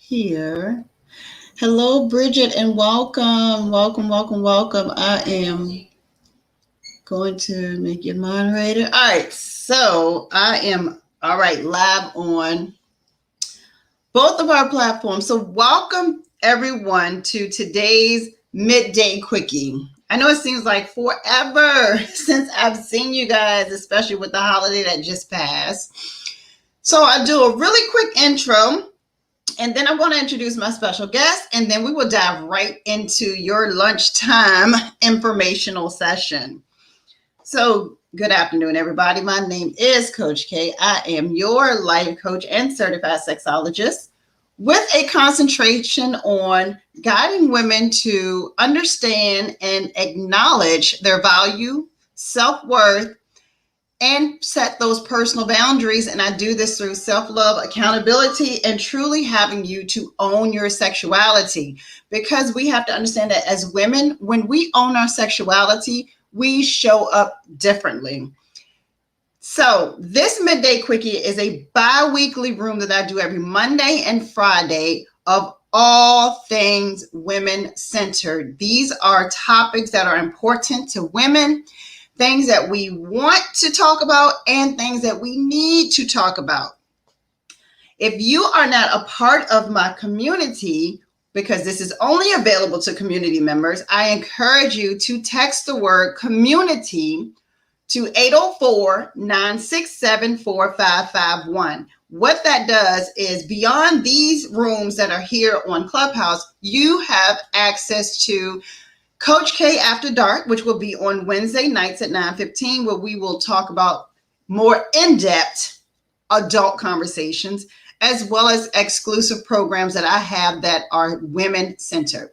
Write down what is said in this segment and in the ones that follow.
here. Hello, Bridget, and welcome, welcome, welcome, welcome. I am going to make you moderator. All right, so I am live on both of our platforms. So welcome everyone to today's Midday Quickie. I know it seems like forever since I've seen you guys, especially with the holiday that just passed. So I'll do a really quick intro, and then I'm going to introduce my special guest, and then we will dive right into your lunchtime informational session. So, good afternoon, everybody. My name is Coach K. I am your life coach and certified sexologist with a concentration on guiding women to understand and acknowledge their value, self-worth, and set those personal boundaries. And I do this through self-love, accountability, and truly having you to own your sexuality. Because we have to understand that as women, when we own our sexuality, we show up differently. So this Midday Quickie is a bi-weekly room that I do every Monday and Friday of all things women-centered. These are topics that are important to women, things that we want to talk about, and things that we need to talk about. If you are not a part of my community, because this is only available to community members, I encourage you to text the word community to 804-967-4551. What that does is, beyond these rooms that are here on Clubhouse, you have access to Coach K After Dark, which will be on Wednesday nights at 9:15, where we will talk about more in-depth adult conversations, as well as exclusive programs that I have that are women-centered.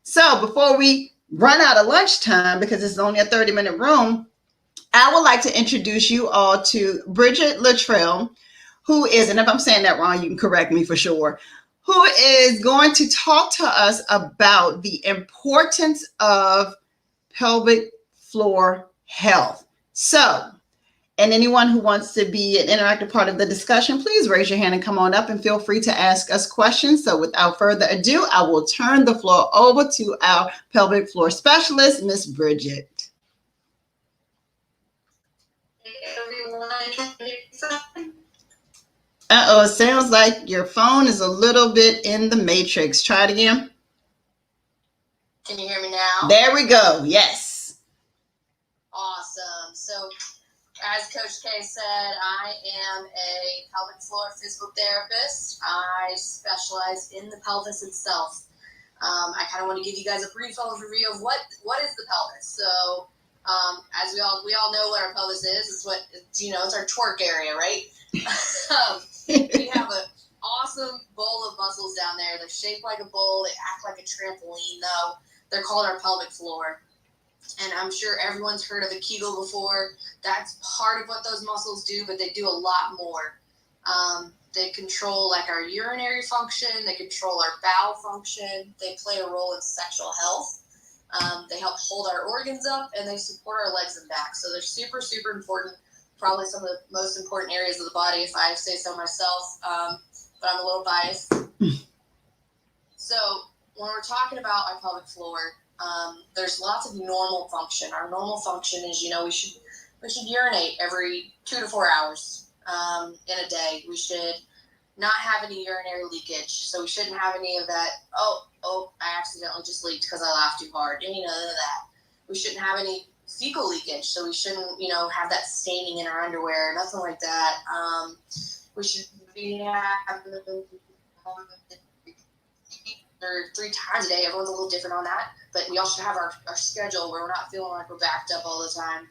So before we run out of lunchtime, because it's only a 30-minute room, I would like to introduce you all to Bridget Littrell, who is, and if I'm saying that wrong, you can correct me for sure, who is going to talk to us about the importance of pelvic floor health. So, and anyone who wants to be an interactive part of the discussion, please raise your hand and come on up, and feel free to ask us questions. So without further ado, I will turn the floor over to our pelvic floor specialist, Miss Bridget. Uh-oh, it sounds like your phone is a little bit in the matrix. Try it again. Can you hear me now? There we go. Yes. Awesome. So, as Coach K said, I am a pelvic floor physical therapist. I specialize in the pelvis itself. I kind of want to give you guys a brief overview of what is the pelvis. So, as we all know what our pelvis is. It's what, it's our twerk area, right? We have an awesome bowl of muscles down there. They're shaped like a bowl. They act like a trampoline, though. They're called our pelvic floor. And I'm sure everyone's heard of a Kegel before. That's part of what those muscles do, but they do a lot more. They control like our urinary function. They control our bowel function. They play a role in sexual health. They help hold our organs up, and they support our legs and back. So they're super, super important. Probably some of the most important areas of the body, if I say so myself. But I'm a little biased. So when we're talking about our pelvic floor, there's lots of normal function. Our normal function is, we should urinate every 2 to 4 hours in a day. We should not have any urinary leakage. So we shouldn't have any of that, I accidentally just leaked because I laughed too hard. None of that. We shouldn't have any fecal leakage. So we shouldn't, have that staining in our underwear, nothing like that. We should be having 3 times a day. Everyone's a little different on that. But we also have our schedule where we're not feeling like we're backed up all the time.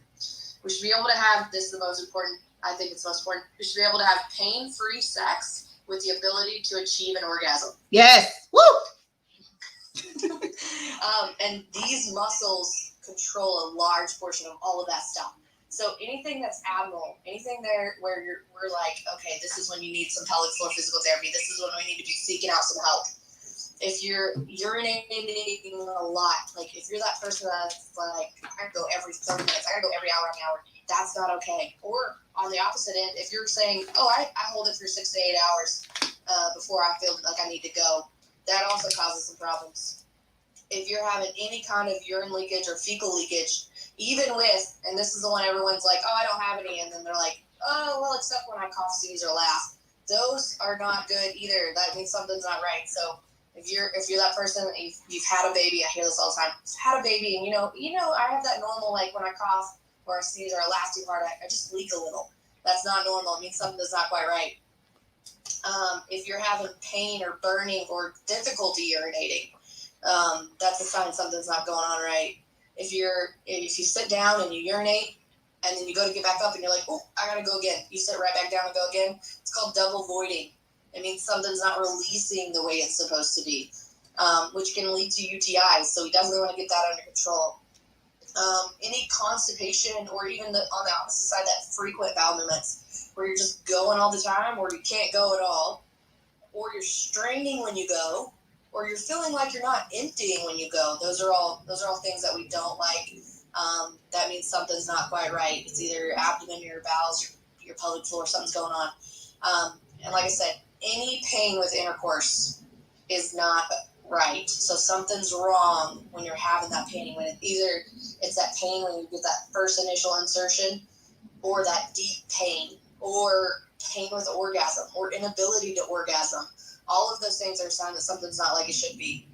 We should be able to have, this is the most important, I think it's most important, we should be able to have pain-free sex with the ability to achieve an orgasm. Yes. Woo! And these muscles control a large portion of all of that stuff. So anything that's abnormal, anything there where we're like, okay, this is when you need some pelvic floor physical therapy. This is when we need to be seeking out some help. If you're urinating a lot, like if you're that person that's like, I gotta go every 30 minutes, I gotta go every hour on the hour, that's not okay. Or on the opposite end, if you're saying, oh, I hold it for 6 to 8 hours before I feel like I need to go, that also causes some problems. If you're having any kind of urine leakage or fecal leakage, even with, and this is the one everyone's like, oh, I don't have any, and then they're like, oh, well, except when I cough, sneeze, or laugh. Those are not good either. That means something's not right. So if you're that person, you've had a baby, I hear this all the time, had a baby, and you know, I have that normal, like when I cough or I sneeze or I laugh too hard, I just leak a little. That's not normal. It means something's not quite right. If you're having pain or burning or difficulty urinating, that's a sign something's not going on right. If you sit down and you urinate and then you go to get back up and you're like, oh, I gotta go again. You sit right back down and go again. It's called double voiding. It means something's not releasing the way it's supposed to be, which can lead to UTIs. So we definitely want to get that under control. Any constipation, or even on the opposite side, that frequent bowel movements, where you're just going all the time, or you can't go at all, or you're straining when you go, or you're feeling like you're not emptying when you go. Those are all things that we don't like. That means something's not quite right. It's either your abdomen, your bowels, your pelvic floor, something's going on. And like I said, any pain with intercourse is not right. So something's wrong when you're having that pain. When it's that pain when you get that first initial insertion, or that deep pain, or pain with orgasm, or inability to orgasm. All of those things are a sign that something's not like it should be.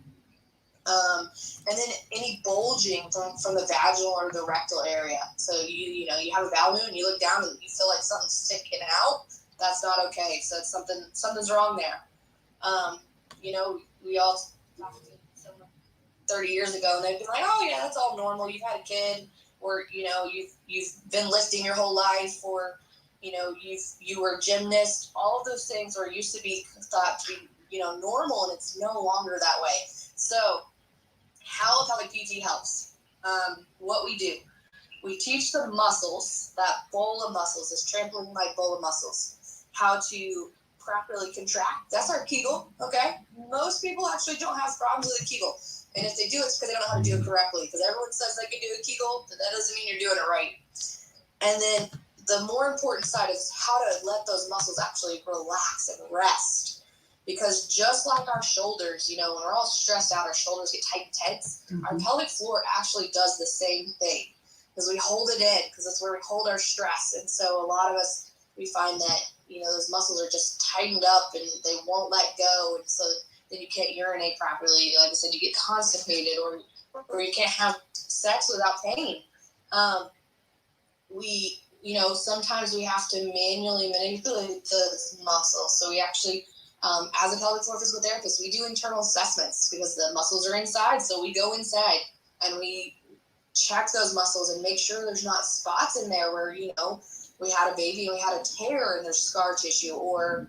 And then any bulging from the vaginal or the rectal area. So you have a bowel movement and you look down and you feel like something's sticking out. That's not okay. So it's something's wrong there. We all talked to someone 30 years ago and they'd be like, oh yeah, that's all normal. You've had a kid, or you've been lifting your whole life, or you were a gymnast. All of those things are used to be thought to be normal, and it's no longer that way. So how pelvic PT helps. What we do, we teach the muscles, that bowl of muscles, this trampoline-like bowl of muscles, how to properly contract. That's our Kegel, okay? Most people actually don't have problems with a Kegel. And if they do, it's because they don't know how to do it correctly. Because everyone says they can do a Kegel, but that doesn't mean you're doing it right. And then the more important side is how to let those muscles actually relax and rest. Because just like our shoulders, when we're all stressed out, our shoulders get tight and tense. Mm-hmm. Our pelvic floor actually does the same thing. Because we hold it in, because that's where we hold our stress. And so a lot of us, we find that, those muscles are just tightened up and they won't let go. And so then you can't urinate properly. Like I said, you get constipated, or you can't have sex without pain. Sometimes we have to manually manipulate the muscles. So we actually, as a pelvic floor physical therapist, we do internal assessments because the muscles are inside. So we go inside and we check those muscles and make sure there's not spots in there where, we had a baby and we had a tear and there's scar tissue, or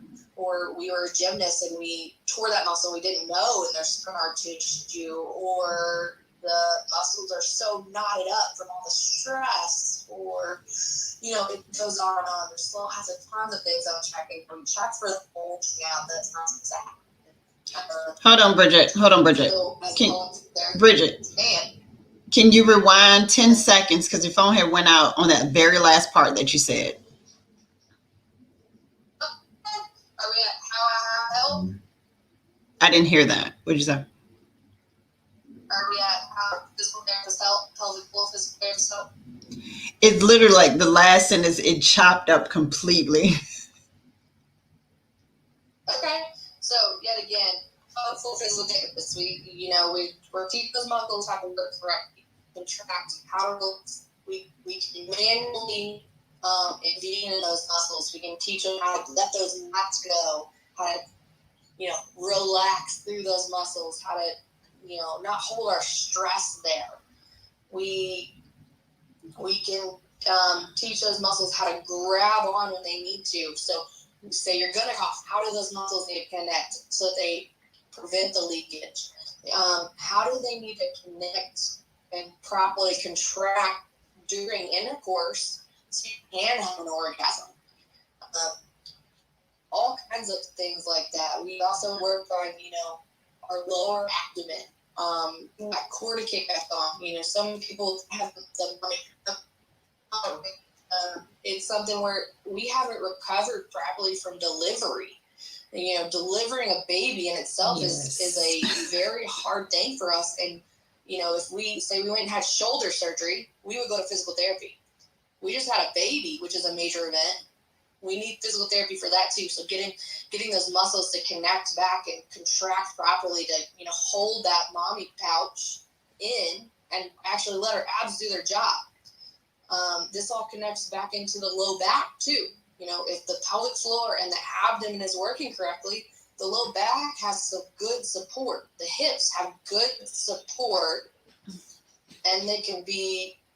we were a gymnast and we tore that muscle and we didn't know and there's scar tissue, or the muscles are so knotted up from all the stress, or, it goes on and on. There's still has a ton of things I'm checking. We check for the bulging out. That's not exact. Hold on, Bridget. Bridget, can you rewind 10 seconds? Because your phone had went out on that very last part that you said. Are we at how I help? I didn't hear that. What did you say? Are we at how physical therapists help, pelvic floor physical therapists help? It's literally like the last sentence, it chopped up completely. Okay. So yet again, pelvic floor physical therapists, we're teaching those muscles how to work correctly, contract, how to we can manually being in those muscles. We can teach them how to let those knots go, how to, relax through those muscles, how to, not hold our stress there. We can teach those muscles how to grab on when they need to. So say you're going to cough, how do those muscles need to connect so that they prevent the leakage? How do they need to connect and properly contract during intercourse so you can have an orgasm? All kinds of things like that. We also work on, our lower abdomen, that core to kick back on. Some people have the It's something where we haven't recovered properly from delivery. You know, delivering a baby in itself is a very hard thing for us. And, you know, if we say we went and had shoulder surgery, we would go to physical therapy. We just had a baby, which is a major event. We need physical therapy for that too. So getting those muscles to connect back and contract properly to, you know, hold that mommy pouch in and actually let her abs do their job. This all connects back into the low back too. You know, if the pelvic floor and the abdomen is working correctly, the low back has some good support. The hips have good support, and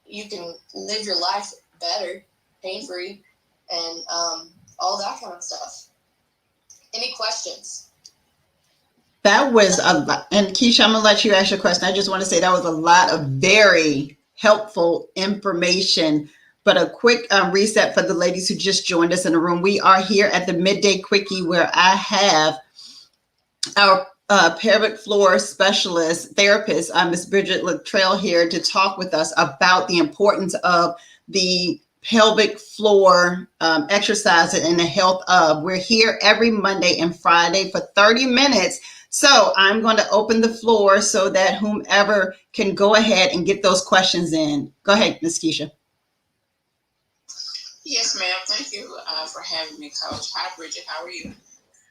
you can live your life better, pain-free, and all that kind of stuff. Any questions? That was a lot. And Keisha, I'm going to let you ask your question. I just want to say that was a lot of very helpful information. But a quick reset for the ladies who just joined us in the room. We are here at the Midday Quickie, where I have our pelvic floor specialist therapist, Miss Bridget Littrell, here to talk with us about the importance of the pelvic floor exercise and the health of. We're here every Monday and Friday for 30 minutes. So I'm going to open the floor so that whomever can go ahead and get those questions in. Go ahead, Ms. Keisha. Yes, ma'am. Thank you for having me, Coach. Hi, Bridget. How are you?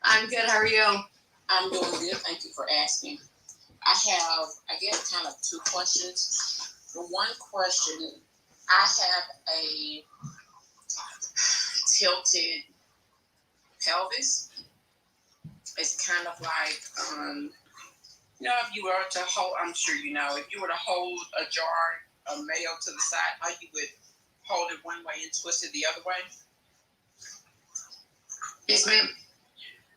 I'm good. How are you? I'm doing good. Thank you for asking. I have, I guess, kind of two questions. The one question, I have a tilted pelvis. It's kind of like, you know, if you were to hold, I'm sure you know, if you were to hold a jar of mayo to the side, how you would hold it one way and twist it the other way. Yes, ma'am.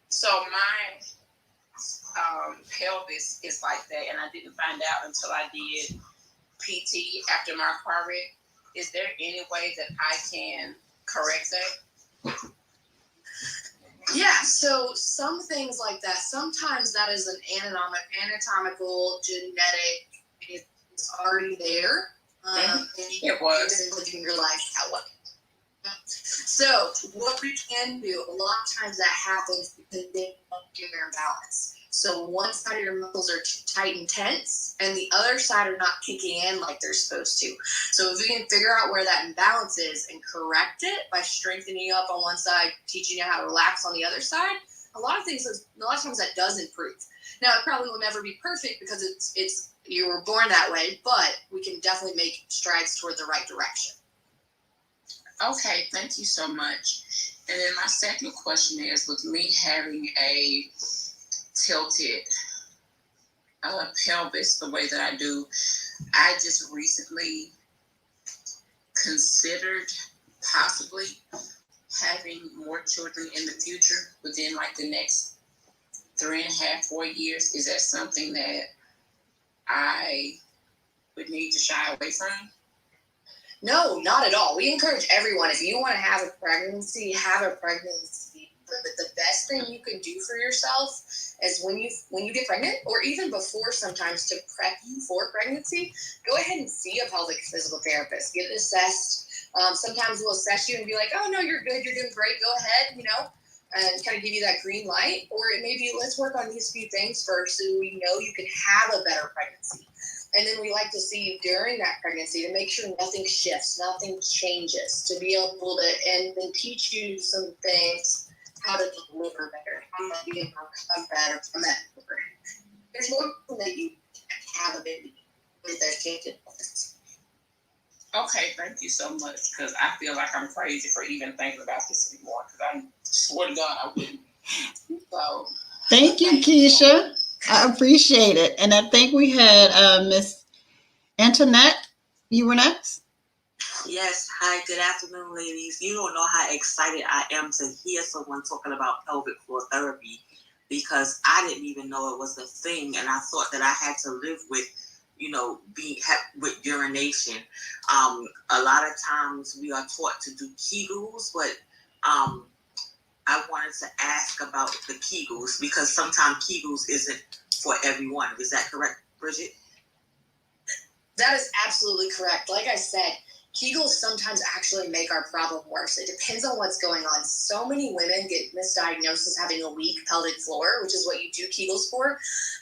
So my pelvis is like that, and I didn't find out until I did PT after my car wreck. Is there any way that I can correct that? Yeah, so some things like that, sometimes that is an anatomical, genetic, it's already there. And it was. Living your life that way. So what we can do, a lot of times that happens because they don't get their balance. So one side of your muscles are too tight and tense, and the other side are not kicking in like they're supposed to. So if we can figure out where that imbalance is and correct it by strengthening you up on one side, teaching you how to relax on the other side, a lot of times that does improve. Now it probably will never be perfect because it's you were born that way, but we can definitely make strides toward the right direction. Okay, thank you so much. And then my second question is, with me having a tilted pelvis the way that I do, I just recently considered possibly having more children in the future within like the next 3.5, 4 years. Is that something that I would need to shy away from? No, not at all. We encourage everyone, if you want to have a pregnancy, have a pregnancy. But the best thing you can do for yourself is when you get pregnant, or even before sometimes, to prep you for pregnancy, go ahead and see a pelvic physical therapist. Get it assessed. Sometimes we'll assess you and be like, oh, no, you're good. You're doing great. Go ahead, and kind of give you that green light. Or it may be, let's work on these few things first so we know you can have a better pregnancy. And then we like to see you during that pregnancy to make sure nothing shifts, nothing changes, to be able to, and then teach you some things, how to deliver better, how to be able to come better from that delivery. There's more that you have a baby with their tilted pelvis. Okay, thank you so much, because I feel like I'm crazy for even thinking about this anymore, because I swear to God I wouldn't. So, Thank you, Keisha. I appreciate it. And I think we had Miss Antoinette. You were next? Yes. Hi, good afternoon, ladies. You don't know how excited I am to hear someone talking about pelvic floor therapy, because I didn't even know it was a thing, and I thought that I had to live with, with urination. A lot of times we are taught to do Kegels, but I wanted to ask about the Kegels, because sometimes Kegels isn't for everyone. Is that correct, Bridget? That is absolutely correct. Like I said, Kegels sometimes actually make our problem worse. It depends on what's going on. So many women get misdiagnosed as having a weak pelvic floor, which is what you do Kegels for.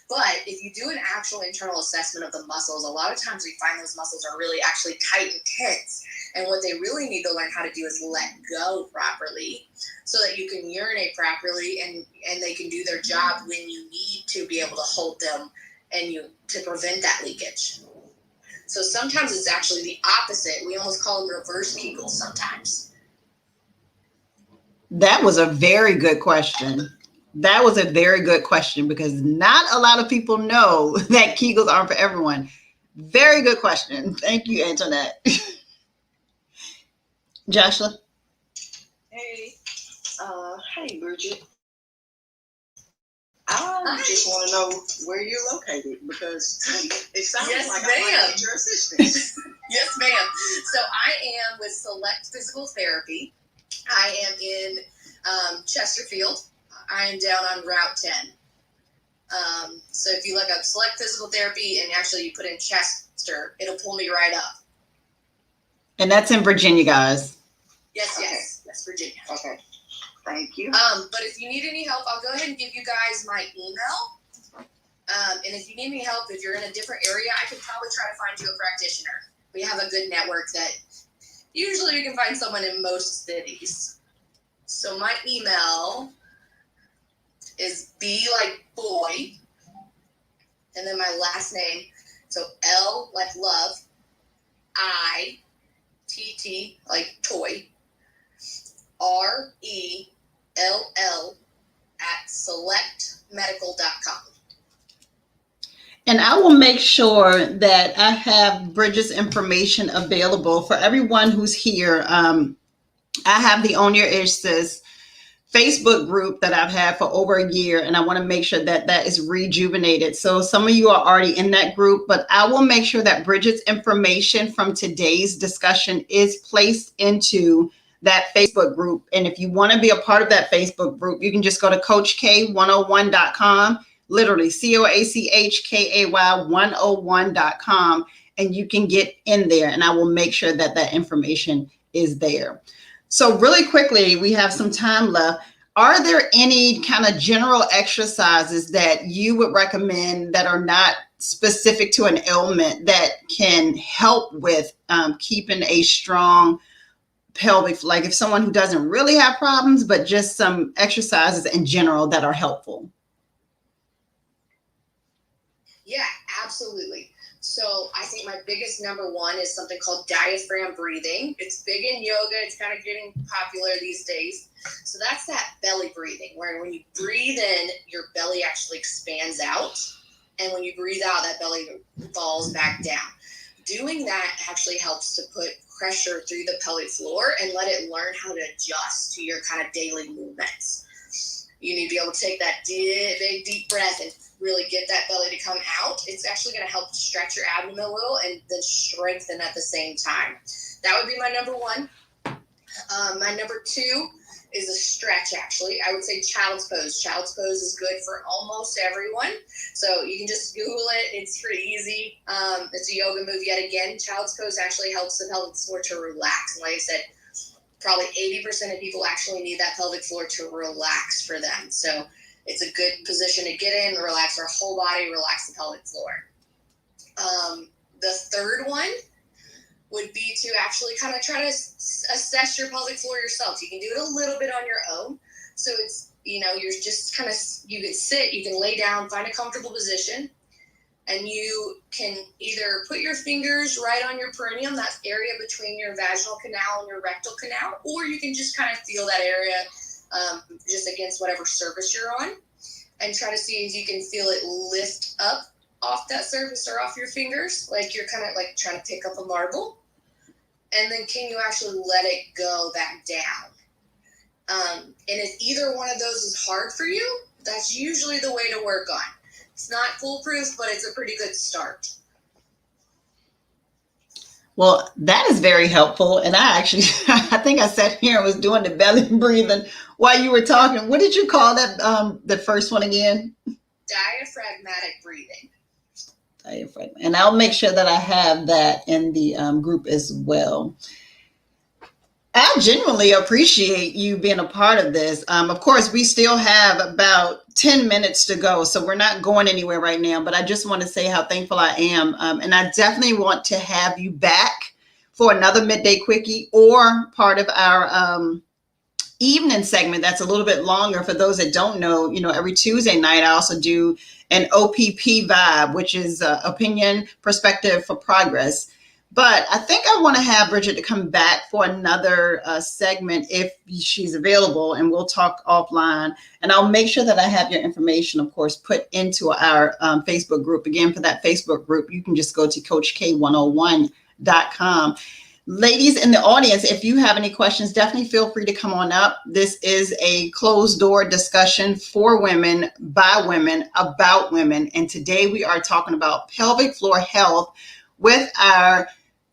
But if you do an actual internal assessment of the muscles, a lot of times we find those muscles are really actually tight and tense. And what they really need to learn how to do is let go properly so that you can urinate properly and they can do their job when you need to be able to hold them and to prevent that leakage. So sometimes it's actually the opposite. We almost call them reverse Kegels sometimes. That was a very good question. That was a very good question because not a lot of people know that Kegels aren't for everyone. Very good question. Thank you, Antoinette. Joshua? Hey. Hey, Bridget. I just want to know where you're located because it sounds Yes, like ma'am. I might need your assistance. Yes, ma'am. So I am with Select Physical Therapy. I am in Chesterfield. I am down on Route 10. So if you look up Select Physical Therapy and actually you put in Chester, it'll pull me right up. And that's in Virginia, guys. Yes, Okay. yes, Virginia. Okay. Thank you. But if you need any help, I'll go ahead and give you guys my email. And if you need any help, if you're in a different area, I can probably try to find you a practitioner. We have a good network that usually you can find someone in most cities. So my email is B like boy, and then my last name. So L like love, I, T like toy, RELL at selectmedical.com. And I will make sure that I have Bridget's information available for everyone who's here. I have the On Your Issues Facebook group that I've had for over a year, and I want to make sure that that is rejuvenated. So some of you are already in that group, but I will make sure that Bridget's information from today's discussion is placed into that Facebook group. And if you want to be a part of that Facebook group, you can just go to CoachK101.com, literally CoachKay 101.com, and you can get in there, and I will make sure that that information is there. So really quickly, we have some time left. Are there any kind of general exercises that you would recommend that are not specific to an ailment that can help with keeping a strong pelvic, like if someone who doesn't really have problems, but just some exercises in general that are helpful? Yeah, absolutely. So I think my biggest number one is something called diaphragm breathing. It's big in yoga. It's kind of getting popular these days. So that's that belly breathing, where when you breathe in, your belly actually expands out. And when you breathe out, that belly falls back down. Doing that actually helps to put pressure through the pelvic floor and let it learn how to adjust to your kind of daily movements. You need to be able to take that big, deep breath and really get that belly to come out. It's actually going to help stretch your abdomen a little and then strengthen at the same time. That would be my number one. My number two is a stretch, actually. I would say child's pose. Child's pose is good for almost everyone. So you can just Google it. It's pretty easy. It's a yoga move yet again. Child's pose actually helps the pelvic floor to relax. And like I said, probably 80% of people actually need that pelvic floor to relax for them. So it's a good position to get in, relax our whole body, relax the pelvic floor. The third one would be to actually kind of try to assess your pelvic floor yourself. You can do it a little bit on your own. So it's, you're just kind of, you can sit, you can lay down, find a comfortable position, and you can either put your fingers right on your perineum, that area between your vaginal canal and your rectal canal, or you can just kind of feel that area just against whatever surface you're on, and try to see if you can feel it lift up off that surface or off your fingers, like you're kind of like trying to pick up a marble. And then can you actually let it go back down? And if either one of those is hard for you, that's usually the way to work on. It's not foolproof, but it's a pretty good start. Well, that is very helpful. And I actually, I think I sat here and was doing the belly breathing while you were talking. What did you call that, the first one again? Diaphragmatic breathing. diaphragm. And I'll make sure that I have that in the group as well. I genuinely appreciate you being a part of this. Of course, we still have about 10 minutes to go, so we're not going anywhere right now, but I just want to say how thankful I am. And I definitely want to have you back for another Midday Quickie or part of our evening segment that's a little bit longer. For those that don't know, every Tuesday night, I also do an OPP vibe, which is opinion, perspective for progress. But I think I want to have Bridget to come back for another segment if she's available, and we'll talk offline. And I'll make sure that I have your information, of course, put into our Facebook group. Again, for that Facebook group, you can just go to CoachK101.com. Ladies in the audience, if you have any questions, definitely feel free to come on up. This is a closed door discussion for women, by women, about women. And today we are talking about pelvic floor health with our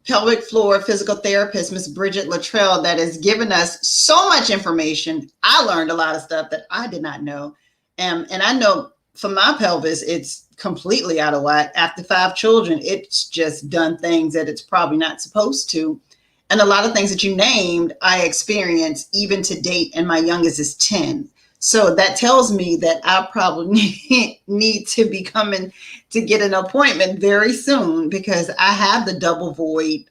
pelvic floor physical therapist, Miss Bridget Littrell, that has given us so much information. I learned a lot of stuff that I did not know. And I know for my pelvis, it's completely out of whack. After 5 children, it's just done things that it's probably not supposed to. And a lot of things that you named, I experience even to date, and my youngest is 10. So that tells me that I probably need to be coming to get an appointment very soon, because I have the double void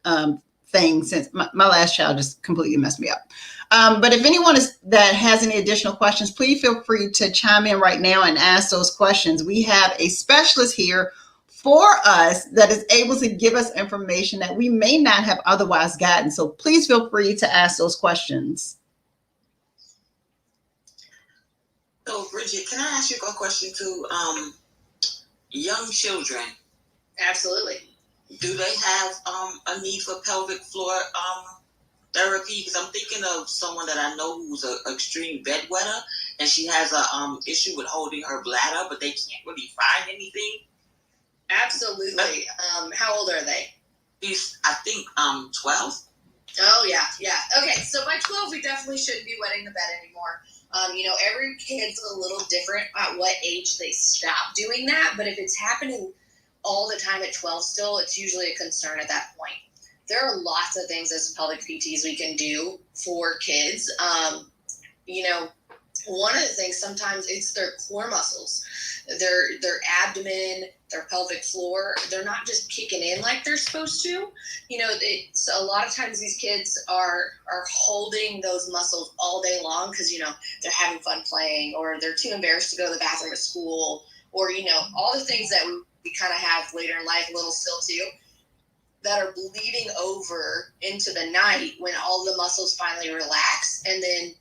thing since my last child just completely messed me up. But if anyone that has any additional questions, please feel free to chime in right now and ask those questions. We have a specialist here for us that is able to give us information that we may not have otherwise gotten. So please feel free to ask those questions. So, Bridget, can I ask you a question to young children? Absolutely. Do they have a need for pelvic floor therapy? Because I'm thinking of someone that I know who's an extreme bedwetter, and she has a issue with holding her bladder, but they can't really find anything. Absolutely. How old are they? She's, I think, 12. Oh, yeah. Okay, so by 12, we definitely shouldn't be wetting the bed anymore. Every kid's a little different at what age they stop doing that, but if it's happening all the time at 12 still, it's usually a concern at that point. There are lots of things as pelvic PTs we can do for kids. One of the things, sometimes it's their core muscles, their abdomen, their pelvic floor. They're not just kicking in like they're supposed to. So a lot of times these kids are holding those muscles all day long because, they're having fun playing, or they're too embarrassed to go to the bathroom at school, or, all the things that we kind of have later in life, a little still too, that are bleeding over into the night when all the muscles finally relax. And then,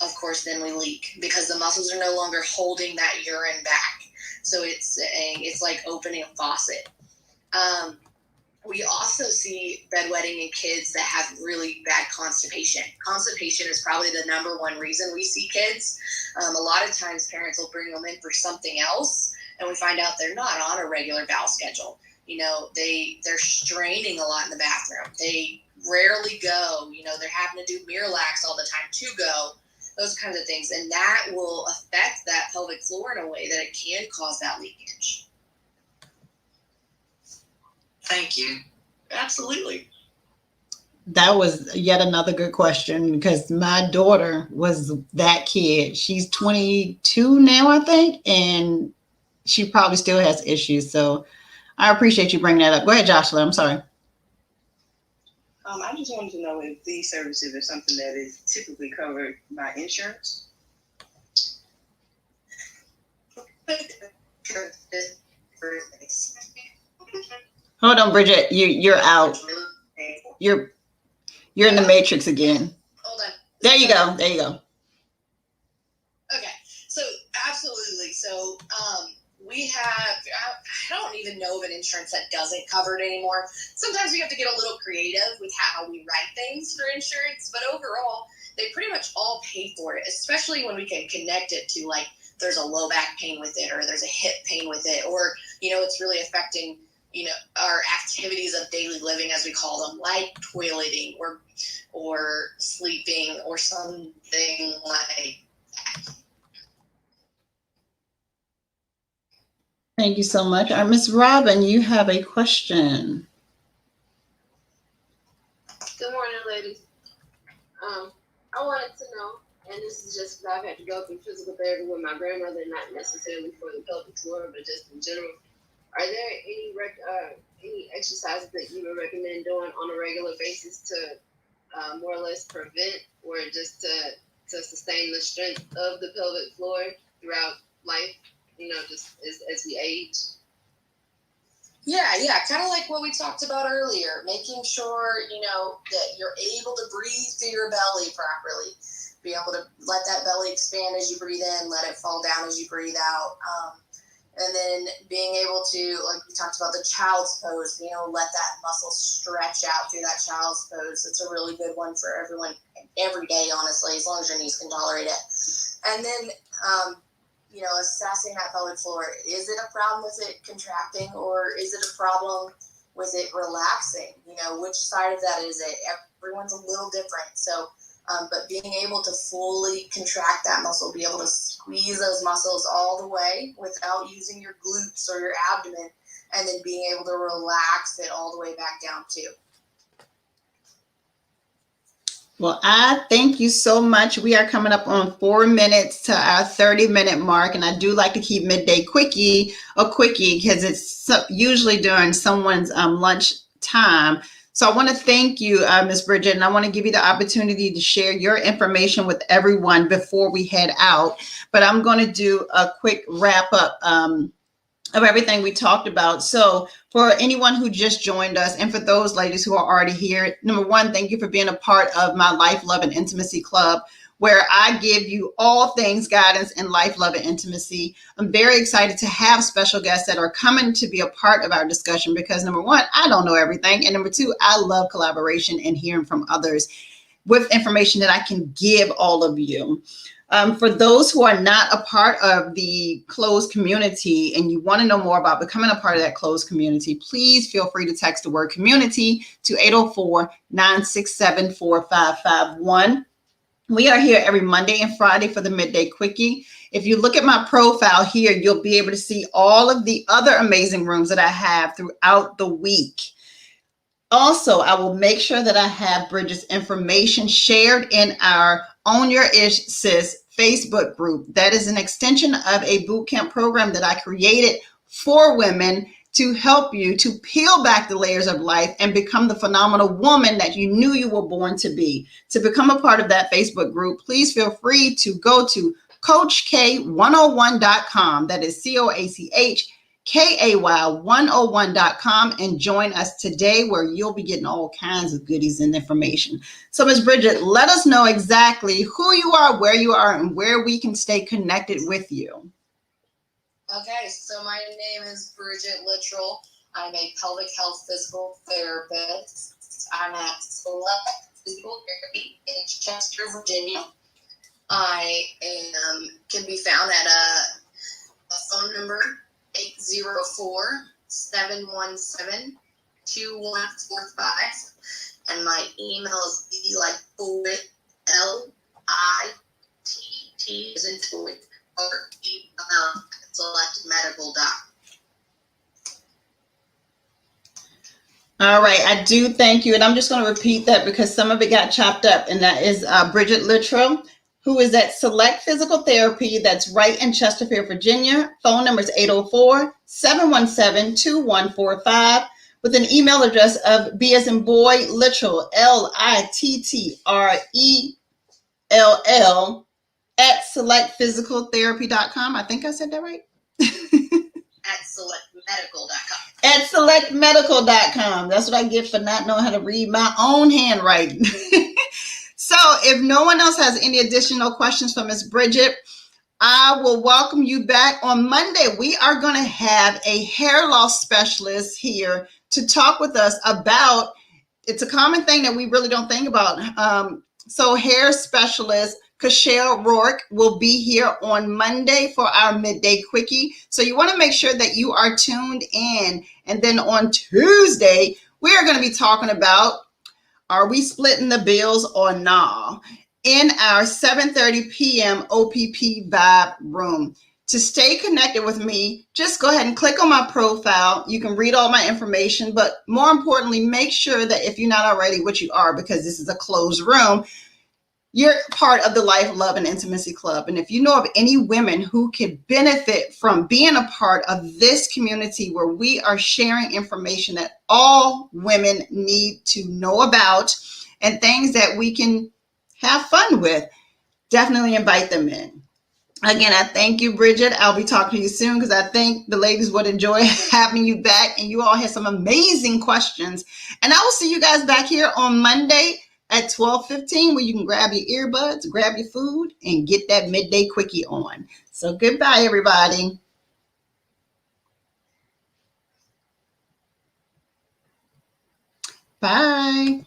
of course, then we leak because the muscles are no longer holding that urine back. So it's like opening a faucet. We also see bedwetting in kids that have really bad constipation. Constipation is probably the number one reason we see kids. A lot of times parents will bring them in for something else, and we find out they're not on a regular bowel schedule. They're straining a lot in the bathroom. They rarely go. They're having to do Miralax all the time to go. Those kinds of things. And that will affect that pelvic floor in a way that it can cause that leakage. Thank you. Absolutely. That was yet another good question, because my daughter was that kid. She's 22 now, I think, and she probably still has issues. So I appreciate you bringing that up. Go ahead, Joshua. I'm sorry. I just wanted to know if these services are something that is typically covered by insurance. Hold on, Bridget. You're out. You're in the matrix again. Hold on. There you go. Okay. So absolutely. So we have, I don't even know of an insurance that doesn't cover it anymore. Sometimes we have to get a little creative with how we write things for insurance, but overall, they pretty much all pay for it, especially when we can connect it to, like, there's a low back pain with it, or there's a hip pain with it, or, it's really affecting, our activities of daily living, as we call them, like toileting or sleeping or something like that. Thank you so much. Miss Robin, you have a question. Good morning, ladies. I wanted to know, and this is just because I've had to go through physical therapy with my grandmother, not necessarily for the pelvic floor, but just in general. Are there any exercises that you would recommend doing on a regular basis to more or less prevent or just to sustain the strength of the pelvic floor throughout life? Just as we age. Yeah, kind of like what we talked about earlier, making sure, that you're able to breathe through your belly properly. Be able to let that belly expand as you breathe in, let it fall down as you breathe out. And then being able to, like we talked about, the child's pose, being able to let that muscle stretch out through that child's pose. It's a really good one for everyone every day, honestly, as long as your knees can tolerate it. And then, assessing that pelvic floor. Is it a problem with it contracting, or is it a problem with it relaxing? Which side of that is it? Everyone's a little different. So, but being able to fully contract that muscle, be able to squeeze those muscles all the way without using your glutes or your abdomen, and then being able to relax it all the way back down too. Well, I thank you so much. We are coming up on 4 minutes to our 30-minute mark, and I do like to keep Midday Quickie a quickie because it's usually during someone's lunch time. So I want to thank you, Ms. Bridget, and I want to give you the opportunity to share your information with everyone before we head out. But I'm going to do a quick wrap up of everything we talked about. So for anyone who just joined us, and for those ladies who are already here, number one, thank you for being a part of my Life, Love, and Intimacy Club, where I give you all things guidance in life, love, and intimacy. I'm very excited to have special guests that are coming to be a part of our discussion because, number one, I don't know everything. And number two, I love collaboration and hearing from others with information that I can give all of you. For those who are not a part of the closed community and you want to know more about becoming a part of that closed community, please feel free to text the word community to 804-967-4551. We are here every Monday and Friday for the Midday Quickie. If you look at my profile here, you'll be able to see all of the other amazing rooms that I have throughout the week. Also, I will make sure that I have Bridget's information shared in our Own Your Ish Sis Facebook group. That is an extension of a bootcamp program that I created for women to help you to peel back the layers of life and become the phenomenal woman that you knew you were born to be. To become a part of that Facebook group, please feel free to go to CoachK101.com. That is CoachKay101.com and join us today, where you'll be getting all kinds of goodies and information. So, Ms. Bridget, let us know exactly who you are, and where we can stay connected with you. Okay, so my name is Bridget Littrell. I'm a pelvic health physical therapist. I'm at Select Physical Therapy in Chester, Virginia. I can be found at a phone number 804-717-2145, and my email is like Litt, as in toy, or selectmedical.com. All right, I do thank you, and I'm just going to repeat that because some of it got chopped up, and that is Bridget Littrell, who is at Select Physical Therapy. That's right in Chesterfield, Virginia. Phone number is 804-717-2145, with an email address of B as in boy, Littrell, Littrell at selectphysicaltherapy.com. I think I said that right. At selectmedical.com. At selectmedical.com. That's what I get for not knowing how to read my own handwriting. So if no one else has any additional questions for Ms. Bridget, I will welcome you back on Monday. We are going to have a hair loss specialist here to talk with us about, it's a common thing that we really don't think about. So hair specialist Kachelle Roark will be here on Monday for our Midday Quickie. So you want to make sure that you are tuned in. And then on Tuesday, we are going to be talking about, are we splitting the bills or nah? In our 7:30 p.m. OPP Vibe room. To stay connected with me, just go ahead and click on my profile. You can read all my information, but more importantly, make sure that if you're not already, which you are, because this is a closed room, you're part of the Life, Love, and Intimacy Club. And if you know of any women who could benefit from being a part of this community where we are sharing information that all women need to know about and things that we can have fun with, definitely invite them in. Again, I thank you, Bridget. I'll be talking to you soon because I think the ladies would enjoy having you back. And you all had some amazing questions. And I will see you guys back here on Monday at 12:15, where you can grab your earbuds, grab your food, and get that midday quickie on. So goodbye, everybody. Bye.